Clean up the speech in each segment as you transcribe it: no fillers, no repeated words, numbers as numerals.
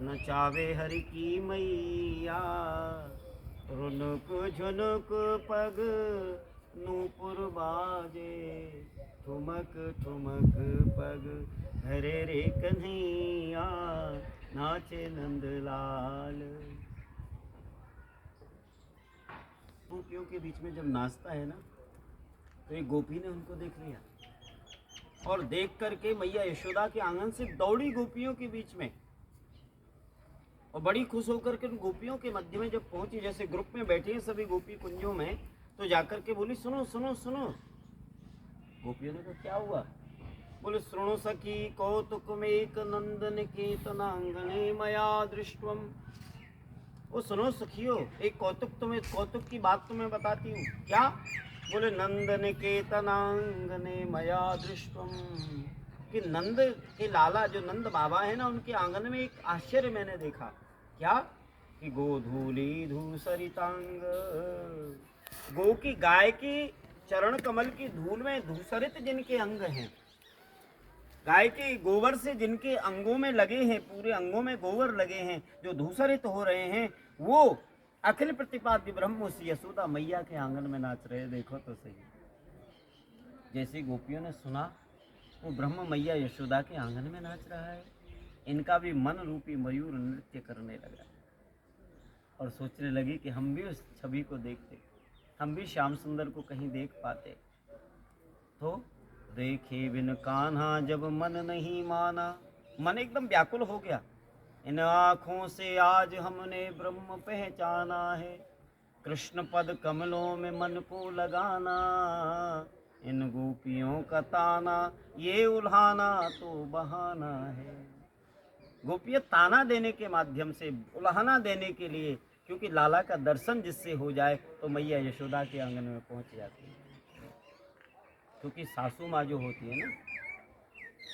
नचावे हरि की मैया, रुनुक झुनुक पग नूपुर बाजे, ठुमक ठुमक पग हरे रे कन्हैया, नाचे नंदलाल। गोपियों के बीच में जब नाचता है ना, तो एक गोपी ने उनको देख लिया और देख करके मैया यशोदा के आंगन से दौड़ी गोपियों के बीच में, और बड़ी खुश होकर के उन गोपियों के मध्य में जब पहुंची, जैसे ग्रुप में बैठी हैं सभी गोपी कुंजों में, तो जाकर के बोली सुनो सुनो सुनो। गोपियों ने कहा क्या हुआ? बोले सुनो सखी कौतुकमेक नंदन कीर्तनांगने मया दृष्टम। वो सुनो सखियो, एक कौतुक की बात तुम्हें बताती हूँ। क्या? बोले नंदन केतनांगने मया दृष्टम, कि नंद के लाला जो नंद बाबा है ना, उनके आंगन में एक आश्चर्य मैंने देखा। क्या? कि गोधूली धूसरितांग, गो की गाय की चरण कमल की धूल में धूसरित जिनके अंग हैं, गाय के गोबर से जिनके अंगों में लगे हैं, पूरे अंगों में गोबर लगे हैं, जो धूसरित हो रहे हैं, वो अखिल प्रतिपाद्य ब्रह्म उस यशोदा मैया के आंगन में नाच रहे। देखो तो सही। जैसे गोपियों ने सुना, वो ब्रह्म मैया यशोदा के आंगन में नाच रहा है, इनका भी मन रूपी मयूर नृत्य करने लगा और सोचने लगी कि हम भी उस छवि को देखते, हम भी श्याम सुंदर को कहीं देख पाते। तो देखे बिन कान्हा जब मन नहीं माना, मन एकदम व्याकुल हो गया। इन आँखों से आज हमने ब्रह्म पहचाना है, कृष्ण पद कमलों में मन को लगाना, इन गोपियों का ताना ये उल्हाना तो बहाना है। गोपियाँ ताना देने के माध्यम से, उल्हाना देने के लिए, क्योंकि लाला का दर्शन जिससे हो जाए तो मैया यशोदा के आंगन में पहुंच जाती है। क्योंकि सासू माँ जो होती है ना,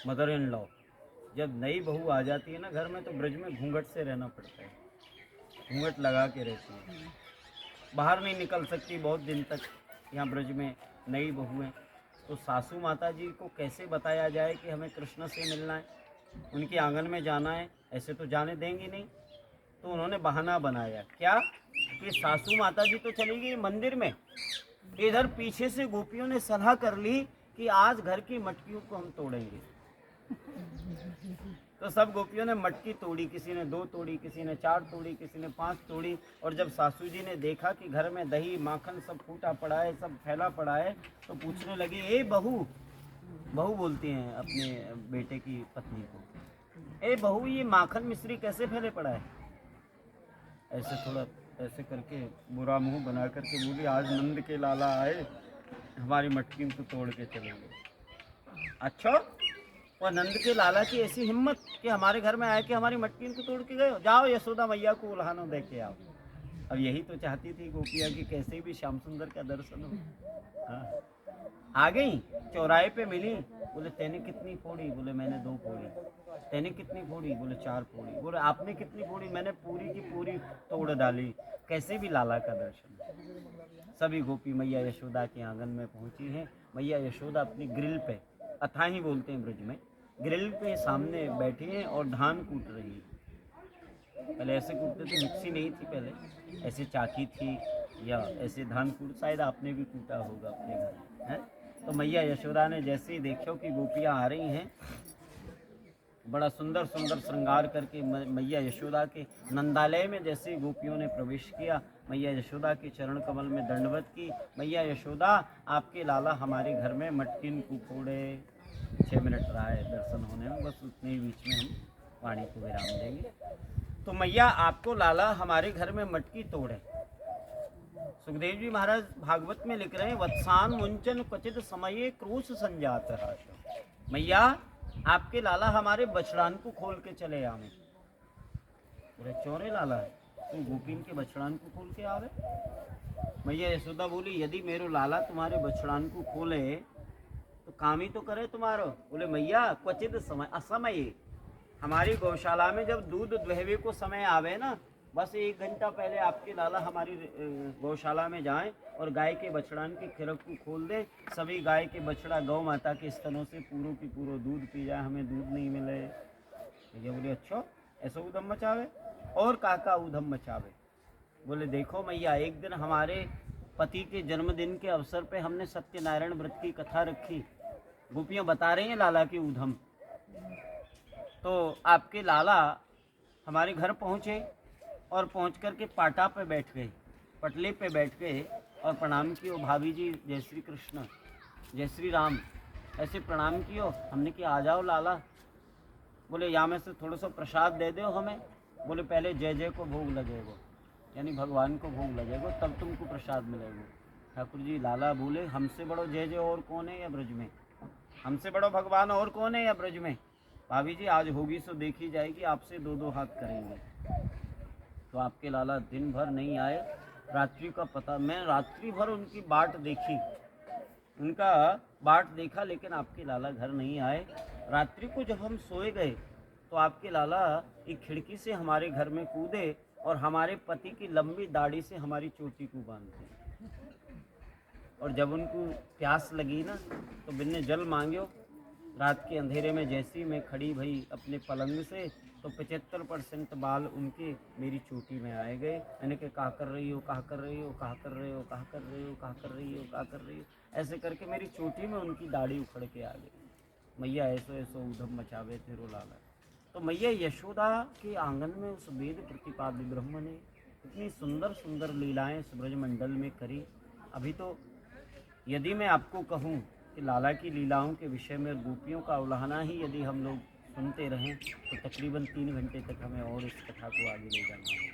मदर इन लॉ, जब नई बहू आ जाती है ना घर में, तो ब्रज में घूंघट से रहना पड़ता है, घूंघट लगा के रहती है, बाहर नहीं निकल सकती बहुत दिन तक। यहाँ ब्रज में नई बहू है, तो सासू माता जी को कैसे बताया जाए कि हमें कृष्ण से मिलना है, उनके आंगन में जाना है, ऐसे तो जाने देंगी नहीं। तो उन्होंने बहाना बनाया। क्या? कि सासू माता जी तो चली गई मंदिर में, इधर पीछे से गोपियों ने सलाह कर ली कि आज घर की मटकियों को हम तोड़ेंगे। तो सब गोपियों ने मटकी तोड़ी, किसी ने 2 तोड़ी, किसी ने 4 तोड़ी, किसी ने 5 तोड़ी। और जब सासू जी ने देखा कि घर में दही माखन सब फूटा पड़ा है, सब फैला पड़ा है, तो पूछने लगी, ए बहू, बहू बोलती हैं अपने बेटे की पत्नी को, ए बहू ये माखन मिश्री कैसे फैले पड़ा है? ऐसे थोड़ा ऐसे करके बुरा मुंह बना करके बोली, आज नंद के लाला आए, हमारी मटकी को तोड़ के चलेंगे। अच्छा, और नंद के लाला की ऐसी हिम्मत कि हमारे घर में आए कि हमारी मटकी को तोड़ के गए? जाओ यशोदा मैया को उल्हानो दे के आओ। अब यही तो चाहती थी गोपिया कि कैसे भी श्याम सुंदर का दर्शन हो। हाँ। आ गई, चौराहे पे मिली, बोले तेने कितनी फोड़ी? बोले मैंने 2 फोड़ी। तेने कितनी फोड़ी? बोले 4 फोड़ी। बोले आपने कितनी फोड़ी? मैंने पूरी की पूरी तोड़ डाली। कैसे भी लाला का दर्शन। सभी गोपी मैया यशोदा के आंगन में पहुंची हैं। मैया यशोदा अपनी ग्रिल पे, अथाही बोलते हैं ब्रज में, ग्रिल पे सामने बैठी हैं और धान कूट रही है। पहले ऐसे कूटते थे, मिक्सी नहीं थी पहले, ऐसे चाकी थी या ऐसे धान कूट, शायद आपने भी कूटा होगा अपने घर है। तो मैया यशोदा ने जैसे ही देखो कि गोपियाँ आ रही हैं, बड़ा सुंदर सुंदर श्रृंगार करके मैया यशोदा के नंदालय में जैसे गोपियों ने प्रवेश किया, मैया यशोदा के चरण कमल में दंडवत की। मैया यशोदा, आपके लाला हमारे घर में मटकिन को फोड़े। 6 मिनट रहा है दर्शन होने में, बस उतने ही बीच में हम वाणी को विराम देंगे। तो मैया आपको लाला हमारे घर में मटकी तोड़े। सुखदेव जी महाराज भागवत में लिख रहे हैं, वत्सान मुंचन क्वचित समये क्रोश संजात हाश। मैया आपके लाला हमारे बछड़ान को खोल के चले आवे। बोले चोरे लाला है, तू गोपीन के बछड़ान को खोल के आवे? मैया यशोदा बोली, यदि मेरे लाला तुम्हारे बछड़ान को खोले तो काम ही तो करे तुम्हारो। बोले मैया क्वचित समय, असमय, हमारी गौशाला में जब दूध दुहवे को समय आवे ना, बस 1 घंटा पहले आपके लाला हमारी गौशाला में जाएं और गाय के बछड़ान की खिरक को खोल दें, सभी गाय के बछड़ा गौ माता के स्तनों से पूरो की पूरो दूध पी जाए, हमें दूध नहीं मिले। ये बोले अच्छा, ऐसा ऊधम मचावे और काका ऊधम मचावे। बोले देखो मैया, एक दिन हमारे पति के जन्मदिन के अवसर पे हमने सत्यनारायण व्रत की कथा रखी, गोपियाँ बता रही हैं लाला की ऊधम। तो आपके लाला हमारे घर पहुँचे और पहुँच कर के पाटा पे बैठ गए, पटले पे बैठ गए और प्रणाम कियो, भाभी जी जय श्री कृष्ण, जय श्री राम, ऐसे प्रणाम कियो। हमने कि आ जाओ लाला। बोले यहाँ में से थोड़ा सा प्रसाद दे दो हमें। बोले पहले जय जय को भोग लगेगो, यानी भगवान को भोग लगेगो, तब तुमको प्रसाद मिलेगा। ठाकुर जी लाला बोले हमसे बड़ो जय जय और कौन है या ब्रज में, हमसे बड़ो भगवान और कौन है या ब्रज में। भाभी जी आज होगी सो देखी जाएगी, आपसे दो दो हाथ करेंगे। तो आपके लाला दिन भर नहीं आए, रात्रि का पता, मैं रात्रि भर उनकी बाट देखी, उनका बाट देखा, लेकिन आपके लाला घर नहीं आए। रात्रि को जब हम सोए गए तो आपके लाला एक खिड़की से हमारे घर में कूदे और हमारे पति की लंबी दाढ़ी से हमारी चोटी को बांधे। और जब उनको प्यास लगी ना तो बिन्ने जल मांग्यो। रात के अंधेरे में जैसी मैं खड़ी भई अपने पलंग से, तो 75% बाल उनके मेरी चोटी में आए गए। मैंने कहा कहा कर रही हो, कहा कर रही हो, कहा कर रही हो, कहा कर रही हो, कहा कर रही हो, कहा कर रही हो, ऐसे करके मेरी चोटी में उनकी दाढ़ी उखड़ के आ गई। मैया ऐसो ऐसो ऊधम मचावे थे रो लाला। तो मैया यशोदा के आंगन में उस वेद प्रतिपाद्य ब्रह्म ने इतनी सुंदर सुंदर लीलाएं इस ब्रजमंडल में करी। अभी तो यदि मैं आपको कहूँ कि लाला की लीलाओं के विषय में गोपियों का उलाहना ही यदि हम लोग सुनते रहें तो तकरीबन 3 घंटे तक हमें और इस कथा को आगे ले जाना होगा,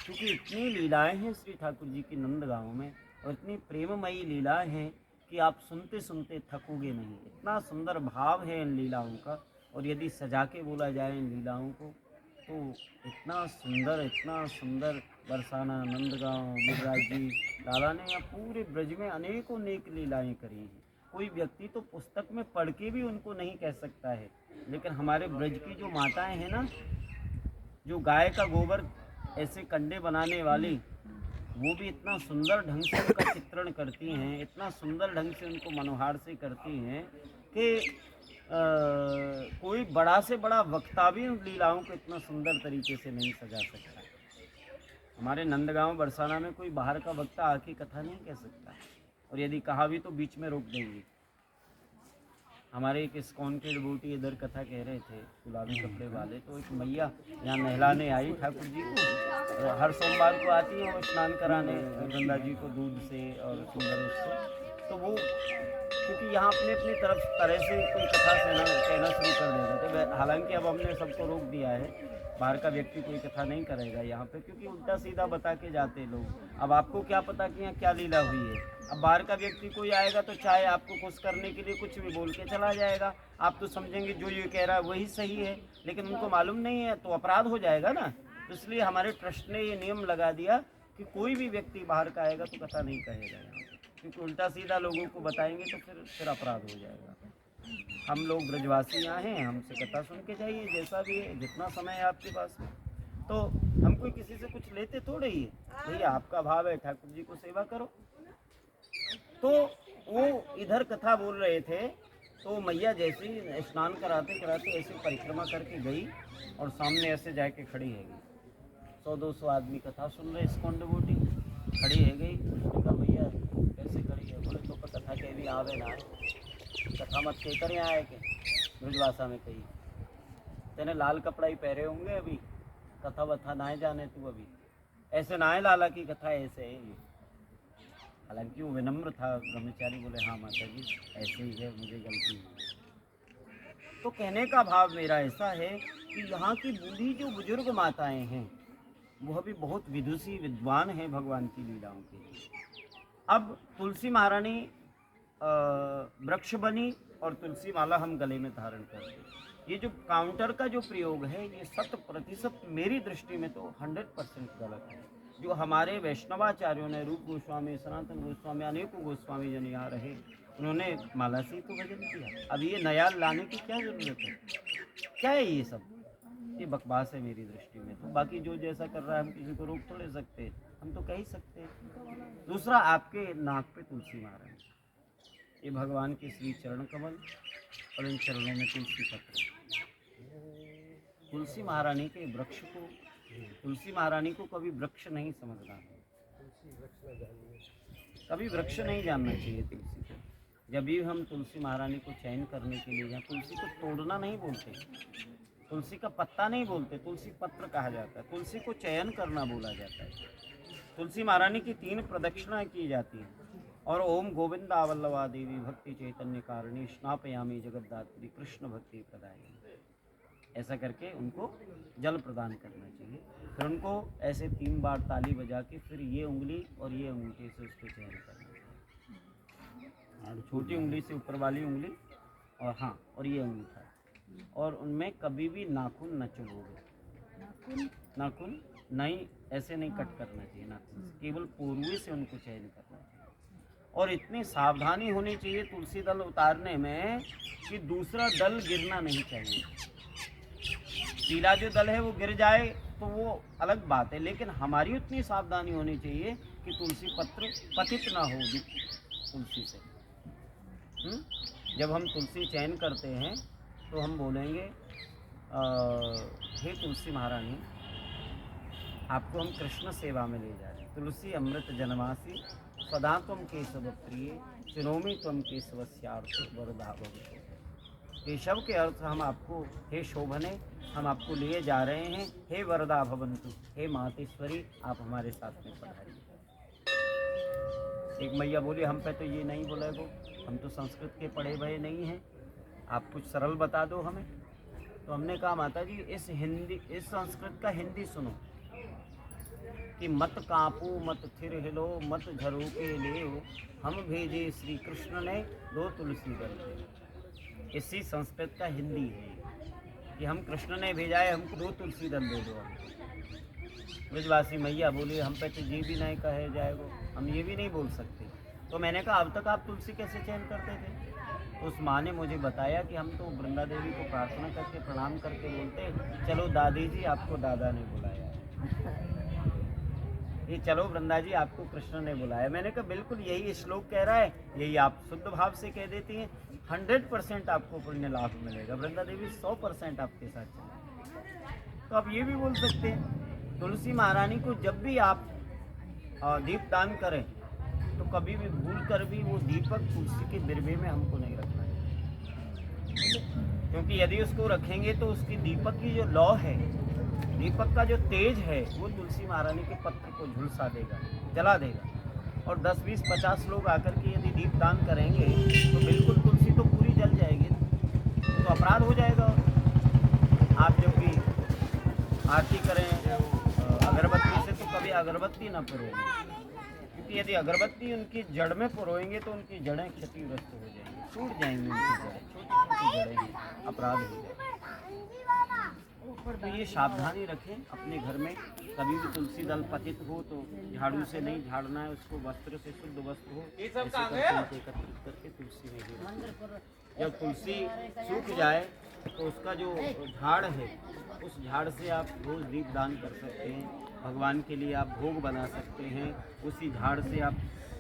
क्योंकि इतनी लीलाएं हैं श्री ठाकुर जी की नंदगांव में और इतनी प्रेममयी लीलाएं हैं कि आप सुनते सुनते थकोगे नहीं। इतना सुंदर भाव है इन लीलाओं का, और यदि सजा के बोला जाए इन लीलाओं को तो इतना सुंदर बरसाना, नंदगांव, गिरिराज जी, लाला ने यहाँ पूरे ब्रज में अनेकों नेक लीलाएं करी हैं। कोई व्यक्ति तो पुस्तक में पढ़ के भी उनको नहीं कह सकता है, लेकिन हमारे ब्रज की जो माताएं हैं ना, जो गाय का गोबर ऐसे कंडे बनाने वाली, वो भी इतना सुंदर ढंग से उनका चित्रण करती हैं, इतना सुंदर ढंग से उनको मनोहार से करती हैं कि कोई बड़ा से बड़ा वक्ता भी उन लीलाओं को इतना सुंदर तरीके से नहीं सजा सकता। हमारे नंदगांव बरसाना में कोई बाहर का वक्ता आके कथा नहीं कह सकता, और यदि कहा भी तो बीच में रोक देंगे। हमारे एक इस्कॉन के डिवोटी इधर कथा कह रहे थे, गुलाबी कपड़े वाले, तो एक मैया यहाँ नहलाने आई ठाकुर जी को, हर सोमवार को आती है वो स्नान कराने गंगा जी को दूध से और सुंदर उससे। तो वो क्योंकि यहाँ अपने अपनी तरह से कोई कथा कहना शुरू कर देते थे। हालांकि अब हमने सबको रोक दिया है, बाहर का व्यक्ति कोई कथा नहीं करेगा यहाँ पे, क्योंकि उल्टा सीधा बता के जाते लोग। अब आपको क्या पता कि यहाँ क्या लीला हुई है। अब बाहर का व्यक्ति कोई आएगा तो चाहे आपको खुश करने के लिए कुछ भी बोल के चला जाएगा, आप तो समझेंगे जो ये कह रहा है वही सही है, लेकिन उनको मालूम नहीं है तो अपराध हो जाएगा ना। तो इसलिए हमारे ट्रस्ट ने ये नियम लगा दिया कि कोई भी व्यक्ति बाहर का आएगा तो कथा नहीं कहेगा यहाँ, क्योंकि उल्टा सीधा लोगों को बताएंगे तो फिर अपराध हो जाएगा। हम लोग ब्रजवासी यहाँ हैं, हमसे कथा सुन के जाइए, जैसा भी है, जितना समय है आपके पास में। तो हम कोई किसी से कुछ लेते थोड़े ही है, भैया आपका भाव है ठाकुर जी को सेवा करो। तो वो इधर कथा बोल रहे थे, तो मैया जैसे ही स्नान कराते कराते ऐसे परिक्रमा करके गई और सामने ऐसे जाके खड़ी है गई। 100-200 आदमी कथा सुन रहे, इस्कॉन डिवोटी खड़ी है गई। कहा भैया कैसे खड़ी है? बोले तो कथा के भी आवे ना आए, कथा मत कहकर यहाँ आए के ब्रजवासा में कही तेने लाल कपड़ा ही पहरे होंगे, अभी कथा वथा ना जाने तू, अभी ऐसे ना है लाला की कथा, ऐसे है ये। हालांकि वो विनम्र था ब्रह्मचारी, बोले हाँ माता जी ऐसे ही है, मुझे गलती हुई। तो कहने का भाव मेरा ऐसा है कि यहाँ की बूढ़ी जो बुजुर्ग माताएं हैं वह भी बहुत विदुषी विद्वान हैं भगवान की लीलाओं के लिए। अब तुलसी महारानी वृक्ष बनी और तुलसी माला हम गले में धारण करते। ये जो काउंटर का जो प्रयोग है ये 100% मेरी दृष्टि में तो 100% गलत है। जो हमारे वैष्णवाचार्यों ने, रूप गोस्वामी, सनातन गोस्वामी, अनेकों गोस्वामी जन यहाँ रहे, उन्होंने माला से ही तो भजन किया। अब ये नया लाने की क्या ज़रूरत है? क्या है ये सब? ये बकवास है मेरी दृष्टि में तो। बाकी जो जैसा कर रहा है हम किसी को रोक थोड़े सकते, हम तो कह ही सकते हैं। दूसरा, आपके नाक पे तुलसी माला है, ये भगवान के श्री चरण कमल और इन चरणों में तुलसी पत्र। तुलसी महारानी के वृक्ष को, तुलसी महारानी को कभी वृक्ष नहीं समझना, कभी वृक्ष नहीं जानना चाहिए तुलसी को। जब भी हम तुलसी महारानी को चयन करने के लिए जाएं, तुलसी को तोड़ना नहीं बोलते, तुलसी का पत्ता नहीं बोलते, तुलसी पत्र कहा जाता है। तुलसी को चयन करना बोला जाता है। तुलसी महारानी की 3 प्रदक्षिणाएं की जाती हैं और ओम गोविंदा वल्लभा देवी भक्ति चैतन्य कारणी स्नापयामी जगद्धात्री कृष्ण भक्ति प्रदायिनी, ऐसा करके उनको जल प्रदान करना चाहिए। फिर उनको ऐसे 3 बार ताली बजा के फिर ये उंगली और ये अंगूठे से उसको चयन करना चाहिए। छोटी उंगली से ऊपर वाली उंगली और हाँ और ये अंगूठा, और उनमें कभी भी नाखून न चुभोगे, नाखून नहीं, ऐसे नहीं कट करना चाहिए नाखून से, केवल पोरुए से उनको चयन करना चाहिए। और इतनी सावधानी होनी चाहिए तुलसी दल उतारने में कि दूसरा दल गिरना नहीं चाहिए। पीला जो दल है वो गिर जाए तो वो अलग बात है, लेकिन हमारी उतनी सावधानी होनी चाहिए कि तुलसी पत्र पतित ना हो तुलसी से। जब हम तुलसी चयन करते हैं तो हम बोलेंगे हे तुलसी महारानी, आपको हम कृष्ण सेवा में ले जा रहे हैं। तुलसी अमृत जनमासी सदा त्वं केशव प्रिय चिनोमी त्वं केशवस्यार्थ वरदा भवतु। केशव के अर्थ हम आपको, हे शोभने, हम आपको लिए जा रहे हैं, हे वरदा भवन्तु, हे मातेश्वरी आप हमारे साथ में पधारिए। एक मैया बोली हम पे तो ये नहीं बोले गो, हम तो संस्कृत के पढ़े भये नहीं हैं, आप कुछ सरल बता दो हमें। तो हमने कहा माता जी इस संस्कृत का हिंदी सुनो कि मत कांपू मत थिर हिलो मत झरोके ले, हम भेजे श्री कृष्ण ने 2 तुलसी दल। इसी संस्कृत का हिंदी है कि हम कृष्ण ने भेजा है, हमको 2 तुलसी दल दे दो। ब्रजवासी मैया बोली हम पे तो ये भी नहीं कहे जाएगा, हम ये भी नहीं बोल सकते। तो मैंने कहा अब तक आप तुलसी कैसे चयन करते थे? उस माँ ने मुझे बताया कि हम तो वृंदा देवी को प्रार्थना करके प्रणाम करके बोलते चलो दादी जी आपको दादा ने बुलाया, ये चलो वृंदा जी आपको कृष्ण ने बुलाया। मैंने कहा बिल्कुल यही श्लोक कह रहा है, यही आप शुद्ध भाव से कह देती हैं, 100% आपको पुण्य लाभ मिलेगा। वृंदा देवी 100% आपके साथ चलेगी। तो आप ये भी बोल सकते हैं तुलसी महारानी को जब भी आप दीप दान करें तो कभी भी भूल कर भी वो दीपक तुलसी के दिरबे में हमको नहीं रखना है, क्योंकि यदि उसको रखेंगे तो उसकी दीपक की जो लौ है, दीपक का जो तेज है वो तुलसी महारानी के पत्र को झुलसा देगा, जला देगा। और 10, 20, 50 लोग आकर के यदि दीप दान करेंगे तो बिल्कुल तुलसी तो पूरी जल जाएगी, तो अपराध हो जाएगा। आप जब भी आरती करें अगरबत्ती से तो कभी अगरबत्ती ना पुरोएं, क्योंकि यदि अगरबत्ती उनकी जड़ में पुरोएंगे तो उनकी जड़ें क्षतिग्रस्त हो जाएंगी, टूट जाएंगी उनकी जड़ें, छोटी छोटी जड़ें ही, अपराध हो जाएगा। तो ये सावधानी रखें अपने घर में, कभी भी तुलसी दल पतित हो तो झाड़ू से नहीं झाड़ना है उसको, वस्त्र से, शुद्ध वस्त्र हो ऐसे एकत्रित करके तुलसी में ही। जब तुलसी सूख जाए तो उसका जो झाड़ है उस झाड़ से आप रोज़ दीप दान कर सकते हैं, भगवान के लिए आप भोग बना सकते हैं। उसी झाड़ से आप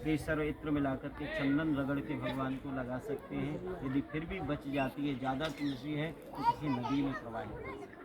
केसर इत्र मिलाकर के चंदन रगड़ के भगवान को लगा सकते हैं। यदि फिर भी बच जाती है, ज़्यादा तुलसी है तो किसी नदी में प्रवाहित कर सकते हैं।